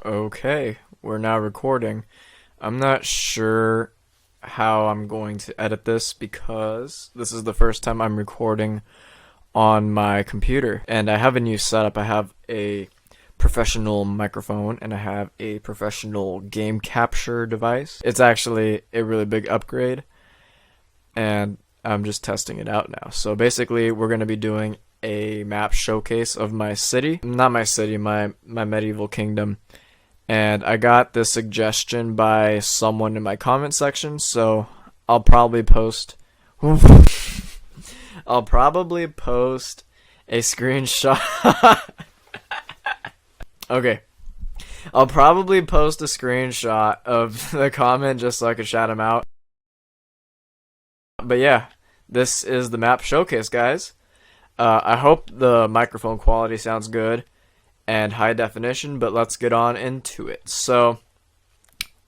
Okay, we're now recording. I'm not sure how I'm going to edit this because this is the first time I'm recording on my computer. And I have a new setup. I have a professional microphone and I have a professional game capture device. It's actually a really big upgrade and I'm just testing it out now. So basically we're going to be doing a map showcase of my city. Not my city, my medieval kingdom. And I got this suggestion by someone in my comment section, so I'll probably post I'll probably post a screenshot. Okay. I'll probably post a screenshot of the comment just so I can shout him out. But yeah, this is the map showcase, guys. I hope the microphone quality sounds good and high definition, but let's get on into it. So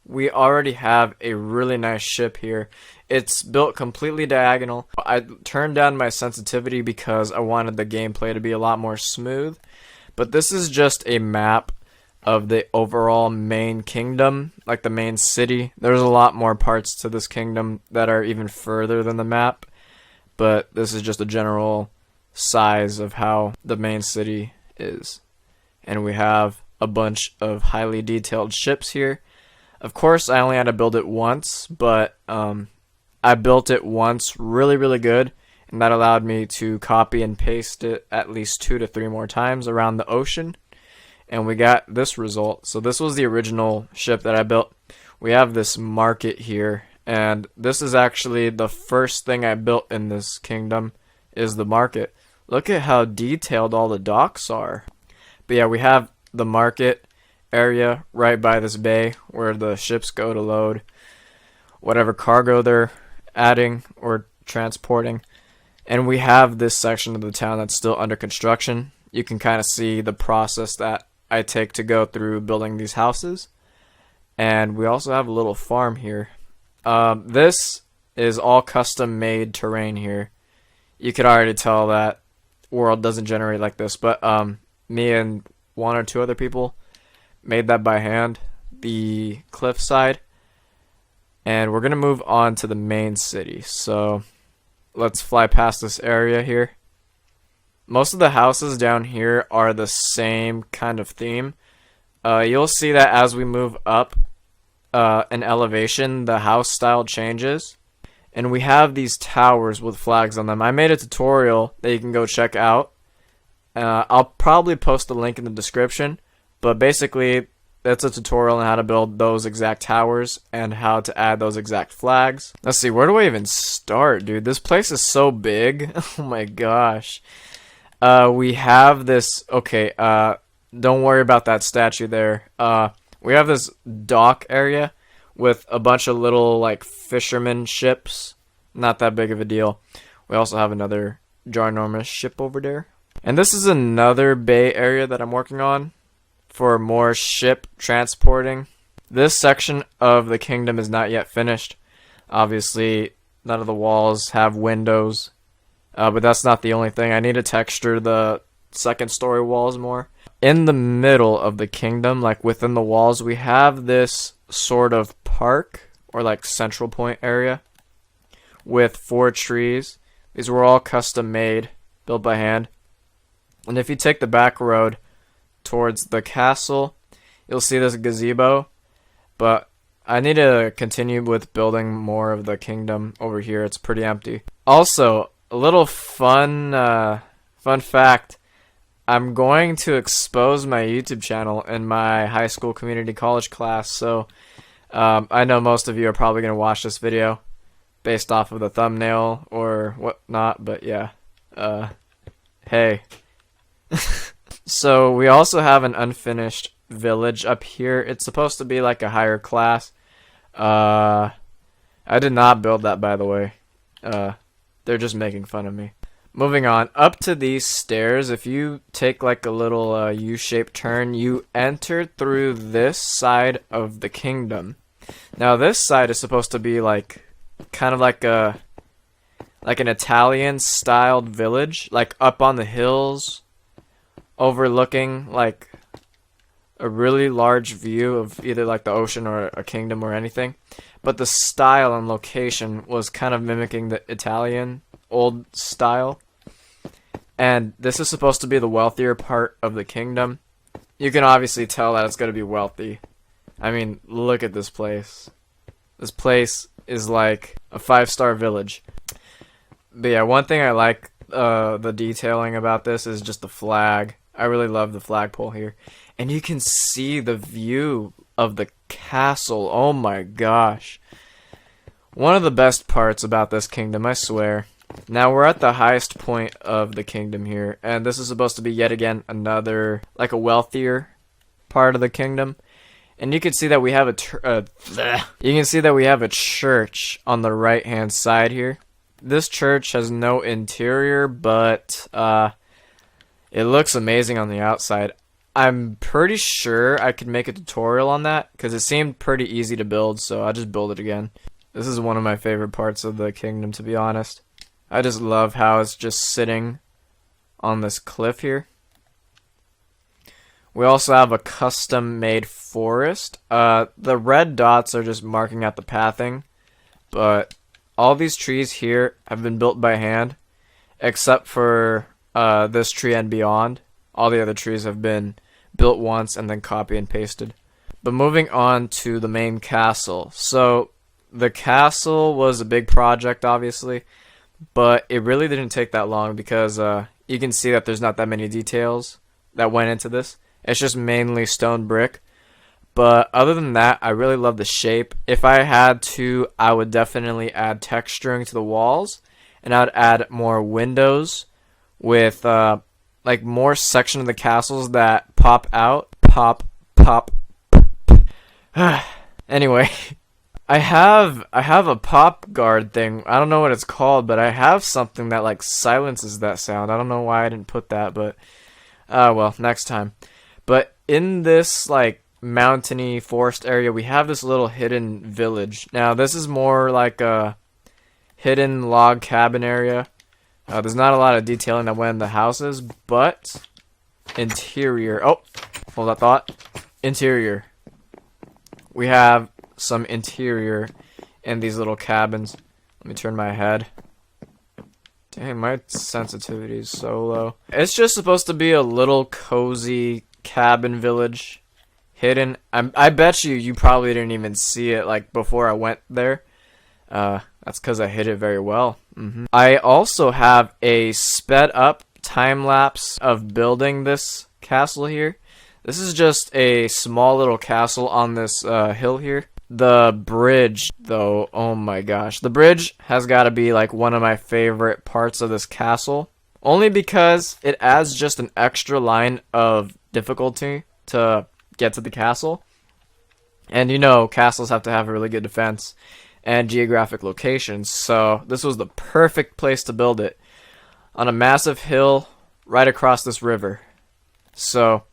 we already have a really nice ship here. It's built completely diagonal. I turned down my sensitivity because I wanted the gameplay to be a lot more smooth, but this is just a map of the overall main kingdom, like the main city. There's a lot more parts to this kingdom that are even further than the map, but this is just a general size of how the main city is. And we have a bunch of highly detailed ships here. Of course, I only had to build it once, but I built it once really good, and that allowed me to copy and paste it at least 2 to 3 more times around the ocean, and we got this result. So this was the original ship that I built. We have this market here, and this is actually the first thing I built in this kingdom is the market. Look at how detailed all the docks are. But yeah, we have the market area right by this bay where the ships go to load whatever cargo they're adding or transporting. And we have this section of the town that's still under construction. You can kind of see the process that I take to go through building these houses. And we also have a little farm here. This is all custom made terrain here. You could already tell that world doesn't generate like this, but me and 1 or 2 other people made that by hand, the cliff side, and we're gonna move on to the main city. So let's fly past this area here. Most of the houses down here are the same kind of theme. You'll see that as we move up an elevation, the house style changes. And we have these towers with flags on them. I made a tutorial that you can go check out. I'll probably post the link in the description, but basically that's a tutorial on how to build those exact towers and how to add those exact flags. Let's see, where do I even start, dude? This place is so big. Oh my gosh. We have this, okay, don't worry about that statue there. We have this dock area with a bunch of little like fisherman ships. Not that big of a deal. We also have another ginormous ship over there. And this is another bay area that I'm working on for more ship transporting. This section of the kingdom is not yet finished. Obviously, none of the walls have windows, but that's not the only thing. I need to texture the second story walls more. In the middle of the kingdom, like within the walls, we have this sort of park or like central point area with 4 trees. These were all custom made, built by hand. And if you take the back road towards the castle, you'll see this gazebo. But I need to continue with building more of the kingdom over here. It's pretty empty. Also, a little fun fact. I'm going to expose my YouTube channel in my high school community college class. So I know most of you are probably going to watch this video based off of the thumbnail or whatnot. But yeah, hey. So we also have an unfinished village up here. It's supposed to be like a higher class. I did not build that, by the way. They're just making fun of me. Moving on, up to these stairs, if you take like a little U-shaped turn, you enter through this side of the kingdom. Now this side is supposed to be like kind of like an Italian styled village, like up on the hills, overlooking like a really large view of either like the ocean or a kingdom or anything, but the style and location was kind of mimicking the Italian old style. And this is supposed to be the wealthier part of the kingdom. You can obviously tell that it's going to be wealthy. I mean, look at this place. This place is like a 5-star village. But yeah, one thing I like the detailing about this is just the flag. I really love the flagpole here. And you can see the view of the castle. Oh my gosh. One of the best parts about this kingdom, I swear. Now we're at the highest point of the kingdom here, and this is supposed to be yet again another, like a wealthier part of the kingdom. And you can see that we have a church on the right hand side here. This church has no interior, but it looks amazing on the outside. I'm pretty sure I could make a tutorial on that because it seemed pretty easy to build, so I'll just build it again. This is one of my favorite parts of the kingdom, to be honest. I just love how it's just sitting on this cliff here. We also have a custom-made forest. The red dots are just marking out the pathing, but all these trees here have been built by hand, except for this tree and beyond. All the other trees have been built once and then copy and pasted. But moving on to the main castle. So the castle was a big project, obviously, but it really didn't take that long because you can see that there's not that many details that went into this. It's just mainly stone brick. But other than that, I really love the shape. If I had to, I would definitely add texturing to the walls, and I would add more windows with like more section of the castles that pop out. Pop. Anyway, I have a pop guard thing. I don't know what it's called, but I have something that like silences that sound. I don't know why I didn't put that, but well, next time. But in this like mountainy forest area, we have this little hidden village. Now this is more like a hidden log cabin area. There's not a lot of detailing that went in the houses, but interior. Oh, hold that thought. Interior. We have some interior in these little cabins. Let me turn my head. Dang, my sensitivity is so low. It's just supposed to be a little cozy cabin village. Hidden. I bet you probably didn't even see it like before I went there. That's because I hid it very well. I also have a sped up time lapse of building this castle here. This is just a small little castle on this hill here. The bridge, though, oh my gosh. The bridge has got to be like one of my favorite parts of this castle. Only because it adds just an extra line of difficulty to get to the castle. And you know, castles have to have a really good defense and geographic locations. So this was the perfect place to build it. On a massive hill right across this river. So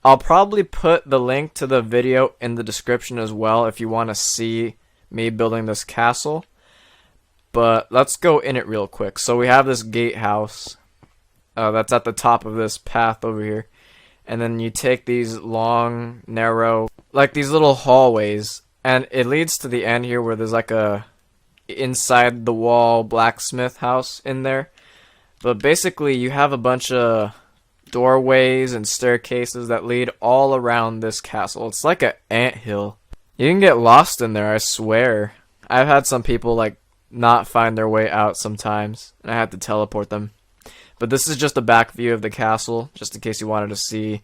I'll probably put the link to the video in the description as well if you want to see me building this castle. But let's go in it real quick. So we have this gatehouse that's at the top of this path over here. And then you take these long, narrow, like these little hallways. And it leads to the end here where there's like a inside the wall blacksmith house in there. But basically you have a bunch of doorways and staircases that lead all around this castle. It's like an anthill. You can get lost in there, I swear. I've had some people like not find their way out sometimes, and I had to teleport them. But this is just a back view of the castle, just in case you wanted to see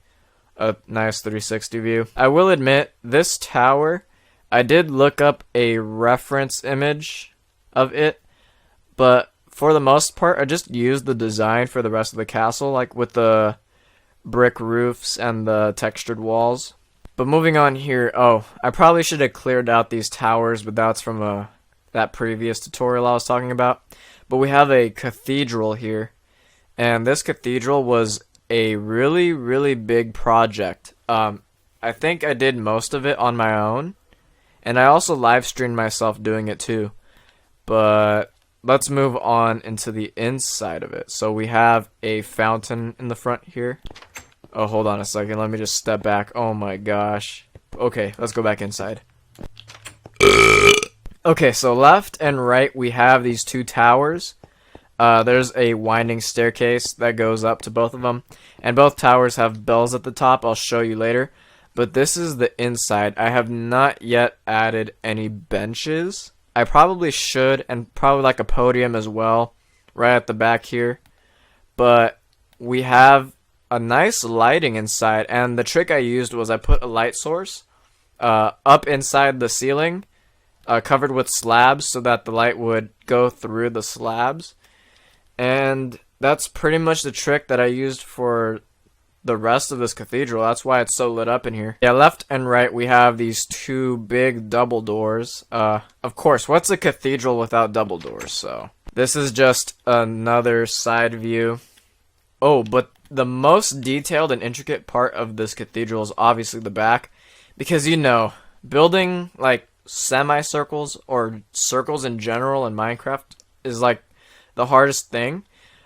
a nice 360 view. I will admit, this tower, I did look up a reference image of it, but for the most part, I just used the design for the rest of the castle, like with the brick roofs and the textured walls. But moving on here, oh, I probably should have cleared out these towers, but that's from that previous tutorial I was talking about. But we have a cathedral here, and this cathedral was a really, really big project. I think I did most of it on my own, and I also live streamed myself doing it too. But let's move on into the inside of it. So we have a fountain in the front here. Oh, hold on a second. Let me just step back. Oh my gosh. Okay, let's go back inside. Okay, so left and right we have these two towers. There's a winding staircase that goes up to both of them. And both towers have bells at the top. I'll show you later. But this is the inside. I have not yet added any benches. I probably should, and probably like a podium as well, right at the back here. But we have a nice lighting inside, and the trick I used was I put a light source up inside the ceiling, covered with slabs so that the light would go through the slabs. And that's pretty much the trick that I used for the rest of this cathedral. That's why it's so lit up in here. Yeah, left and right we have these two big double doors. Of course, what's a cathedral without double doors? So this is just another side view. Oh, but the most detailed and intricate part of this cathedral is obviously the back, because you know, building like semicircles or circles in general in Minecraft is like the hardest thing.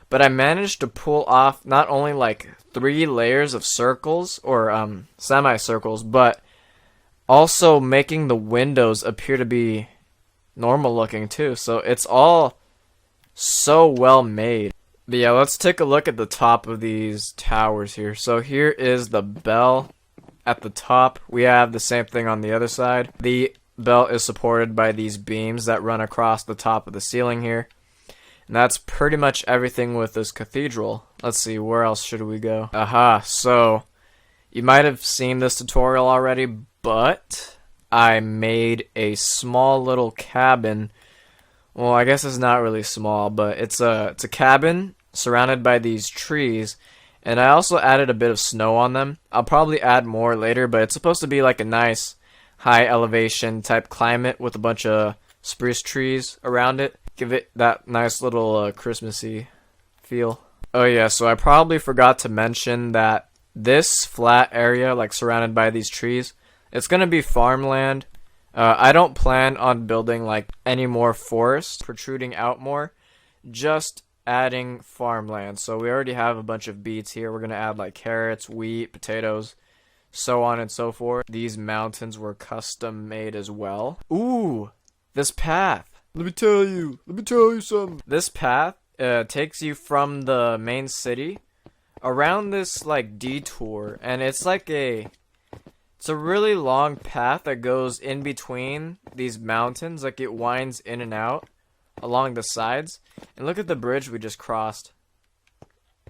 But I managed to pull off not only like 3 layers of circles or semicircles, but also making the windows appear to be normal looking too. So it's all so well made. But yeah, let's take a look at the top of these towers here. So here is the bell at the top. We have the same thing on the other side. The bell is supported by these beams that run across the top of the ceiling here. And that's pretty much everything with this cathedral. Let's see, where else should we go? Aha, so you might have seen this tutorial already, but I made a small little cabin. Well, I guess it's not really small, but it's a cabin surrounded by these trees. And I also added a bit of snow on them. I'll probably add more later, but it's supposed to be like a nice high elevation type climate with a bunch of spruce trees around it. Give it that nice little Christmassy feel. Oh yeah, so I probably forgot to mention that this flat area, like surrounded by these trees, it's gonna be farmland. I don't plan on building like any more forest protruding out more, just adding farmland. So we already have a bunch of beets here. We're gonna add like carrots, wheat, potatoes, so on and so forth. These mountains were custom made as well. Ooh, this path. Let me tell you something. This path takes you from the main city around this like detour, and it's a really long path that goes in between these mountains. Like it winds in and out along the sides. And look at the bridge we just crossed.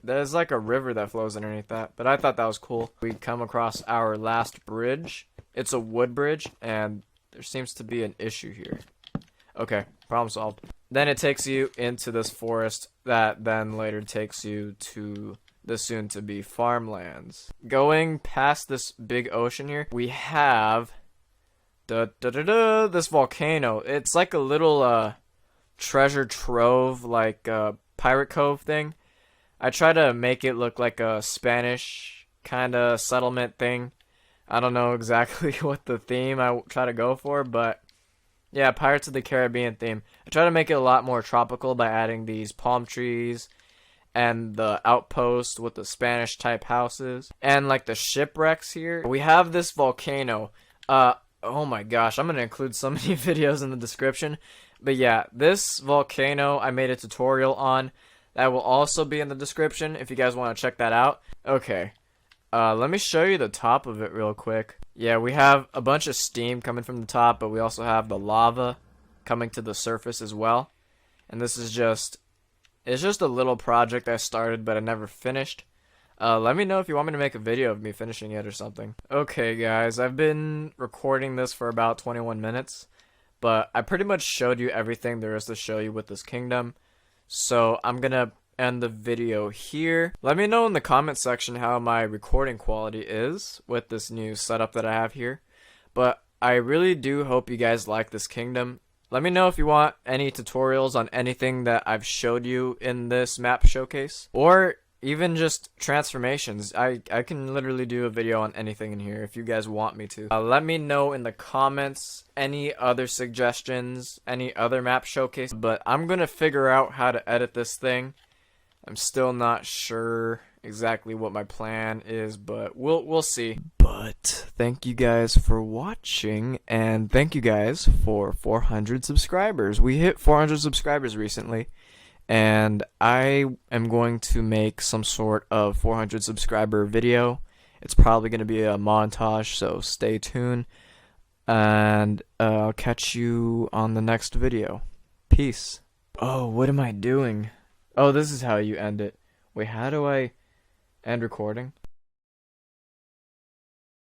There's like a river that flows underneath that, but I thought that was cool. We come across our last bridge. It's a wood bridge, and there seems to be an issue here. Okay, problem solved. Then it takes you into this forest that then later takes you to the soon-to-be farmlands. Going past this big ocean here, we have this volcano. It's like a little treasure trove, like pirate cove thing. I try to make it look like a Spanish kind of settlement thing. I don't know exactly what the theme I try to go for, but yeah, Pirates of the Caribbean theme. I try to make it a lot more tropical by adding these palm trees and the outpost with the Spanish type houses and like the shipwrecks here. We have this volcano. Oh my gosh, I'm gonna include so many videos in the description. But yeah, this volcano I made a tutorial on. That will also be in the description if you guys want to check that out. Okay, let me show you the top of it real quick. Yeah, we have a bunch of steam coming from the top, but we also have the lava coming to the surface as well. And this is it's just a little project I started, but I never finished. Let me know if you want me to make a video of me finishing it or something. Okay, guys, I've been recording this for about 21 minutes, but I pretty much showed you everything there is to show you with this kingdom. So I'm gonna end the video here. Let me know in the comment section how my recording quality is with this new setup that I have here. But I really do hope you guys like this kingdom. Let me know if you want any tutorials on anything that I've showed you in this map showcase, or even just transformations. I can literally do a video on anything in here if you guys want me to. Let me know in the comments any other suggestions, any other map showcase, but I'm gonna figure out how to edit this thing. I'm still not sure exactly what my plan is, but we'll see. But thank you guys for watching, and thank you guys for 400 subscribers. We hit 400 subscribers recently, and I am going to make some sort of 400 subscriber video. It's probably going to be a montage, so stay tuned, and I'll catch you on the next video. Peace. Oh, what am I doing? Oh, this is how you end it. Wait, how do I end recording?